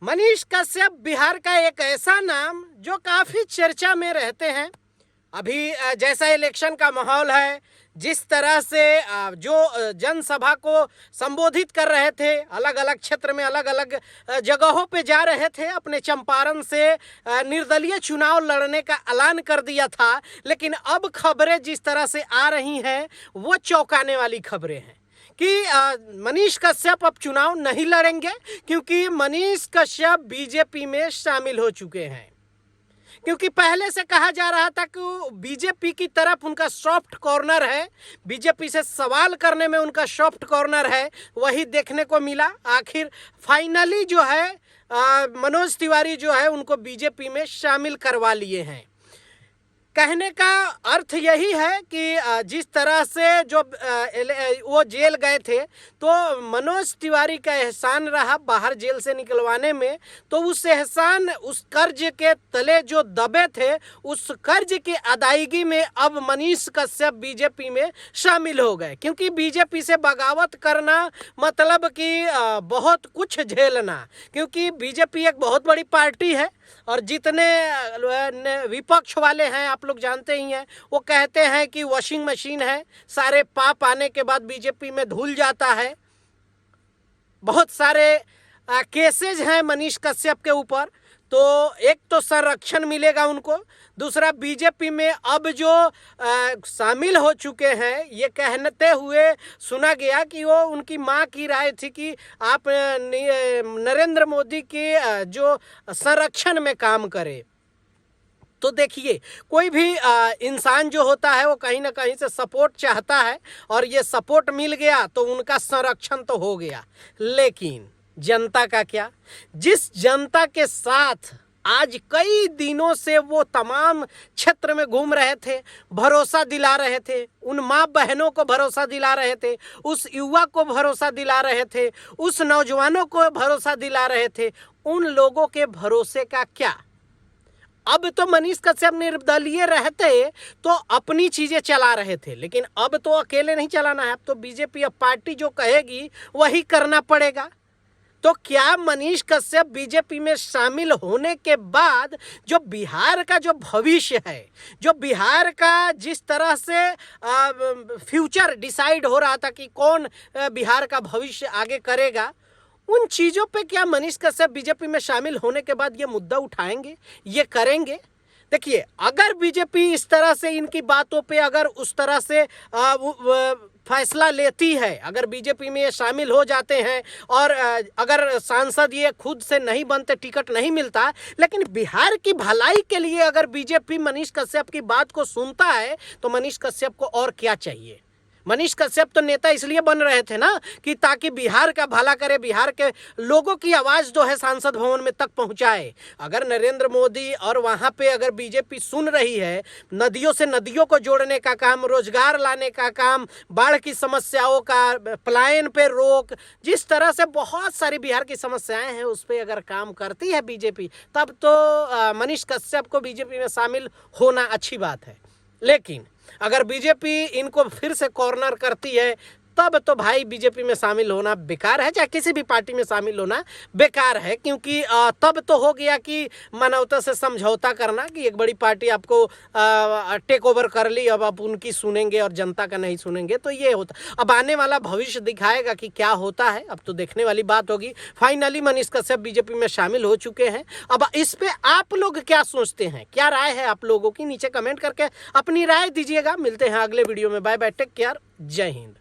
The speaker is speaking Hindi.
मनीष कश्यप बिहार का एक ऐसा नाम जो काफी चर्चा में रहते हैं। अभी जैसा इलेक्शन का माहौल है, जिस तरह से जो जनसभा को संबोधित कर रहे थे, अलग अलग क्षेत्र में अलग अलग जगहों पे जा रहे थे, अपने चंपारण से निर्दलीय चुनाव लड़ने का ऐलान कर दिया था। लेकिन अब खबरें जिस तरह से आ रही हैं वो चौंकाने वाली खबरें हैं कि मनीष कश्यप अब चुनाव नहीं लड़ेंगे, क्योंकि मनीष कश्यप बीजेपी में शामिल हो चुके हैं। क्योंकि पहले से कहा जा रहा था कि बीजेपी की तरफ उनका सॉफ्ट कॉर्नर है, बीजेपी से सवाल करने में उनका सॉफ्ट कॉर्नर है, वही देखने को मिला। आखिर फाइनली जो है मनोज तिवारी जो है उनको बीजेपी में शामिल करवा लिए हैं। कहने का अर्थ यही है कि जिस तरह से जो वो जेल गए थे, तो मनोज तिवारी का एहसान रहा बाहर जेल से निकलवाने में, तो उस एहसान, उस कर्ज के तले जो दबे थे, उस कर्ज की अदायगी में अब मनीष कश्यप बीजेपी में शामिल हो गए। क्योंकि बीजेपी से बगावत करना मतलब कि बहुत कुछ झेलना, क्योंकि बीजेपी एक बहुत बड़ी पार्टी है और जितने विपक्ष वाले हैं आप लोग जानते ही हैं, वो कहते हैं कि वॉशिंग मशीन है, सारे पाप आने के बाद बीजेपी में धुल जाता है। बहुत सारे केसेज हैं मनीष कश्यप के ऊपर, तो एक तो संरक्षण मिलेगा उनको, दूसरा बीजेपी में अब जो शामिल हो चुके हैं, ये कहते हुए सुना गया कि वो उनकी मां की राय थी कि आप नरेंद्र मोदी के जो संरक्षण में काम करें। तो देखिए, कोई भी इंसान जो होता है वो कहीं ना कहीं से सपोर्ट चाहता है, और ये सपोर्ट मिल गया तो उनका संरक्षण तो हो गया। लेकिन जनता का क्या? जिस जनता के साथ आज कई दिनों से वो तमाम क्षेत्र में घूम रहे थे, भरोसा दिला रहे थे, उन माँ बहनों को भरोसा दिला रहे थे, उस युवा को भरोसा दिला रहे थे, उस नौजवानों को भरोसा दिला रहे थे, उन लोगों के भरोसे का क्या? अब तो मनीष कश्यप निर्दलीय रहते तो अपनी चीजें चला रहे थे, लेकिन अब तो अकेले नहीं चलाना है। अब तो बीजेपी, अब पार्टी जो कहेगी वही करना पड़ेगा। तो क्या मनीष कश्यप बीजेपी में शामिल होने के बाद जो बिहार का जो भविष्य है, जो बिहार का जिस तरह से फ्यूचर डिसाइड हो रहा था कि कौन बिहार का भविष्य आगे करेगा, उन चीज़ों पे क्या मनीष कश्यप बीजेपी में शामिल होने के बाद ये मुद्दा उठाएंगे, ये करेंगे? देखिए, अगर बीजेपी इस तरह से इनकी बातों पे अगर उस तरह से फैसला लेती है, अगर बीजेपी में ये शामिल हो जाते हैं और अगर सांसद ये खुद से नहीं बनते, टिकट नहीं मिलता, लेकिन बिहार की भलाई के लिए अगर बीजेपी मनीष कश्यप की बात को सुनता है, तो मनीष कश्यप को और क्या चाहिए? मनीष कश्यप तो नेता इसलिए बन रहे थे ना कि ताकि बिहार का भला करे, बिहार के लोगों की आवाज़ जो है सांसद भवन में तक पहुंचाए। अगर नरेंद्र मोदी और वहां पे अगर बीजेपी सुन रही है, नदियों से नदियों को जोड़ने का काम, रोजगार लाने का काम, बाढ़ की समस्याओं का, पलायन पे रोक, जिस तरह से बहुत सारी बिहार की समस्याएं हैं उस पर अगर काम करती है बीजेपी, तब तो मनीष कश्यप को बीजेपी में शामिल होना अच्छी बात है। लेकिन अगर बीजेपी इनको फिर से कॉर्नर करती है, तब तो भाई बीजेपी में शामिल होना बेकार है, चाहे किसी भी पार्टी में शामिल होना बेकार है। क्योंकि तब तो हो गया कि मानवता से समझौता करना, कि एक बड़ी पार्टी आपको टेक ओवर कर ली, अब आप उनकी सुनेंगे और जनता का नहीं सुनेंगे, तो ये होता। अब आने वाला भविष्य दिखाएगा कि क्या होता है, अब तो देखने वाली बात होगी। फाइनली मनीष कश्यप बीजेपी में शामिल हो चुके हैं। अब इस पे आप लोग क्या सोचते हैं, क्या राय है आप लोगों की? नीचे कमेंट करके अपनी राय दीजिएगा। मिलते हैं अगले वीडियो में। बाय बाय, टेक केयर, जय हिंद।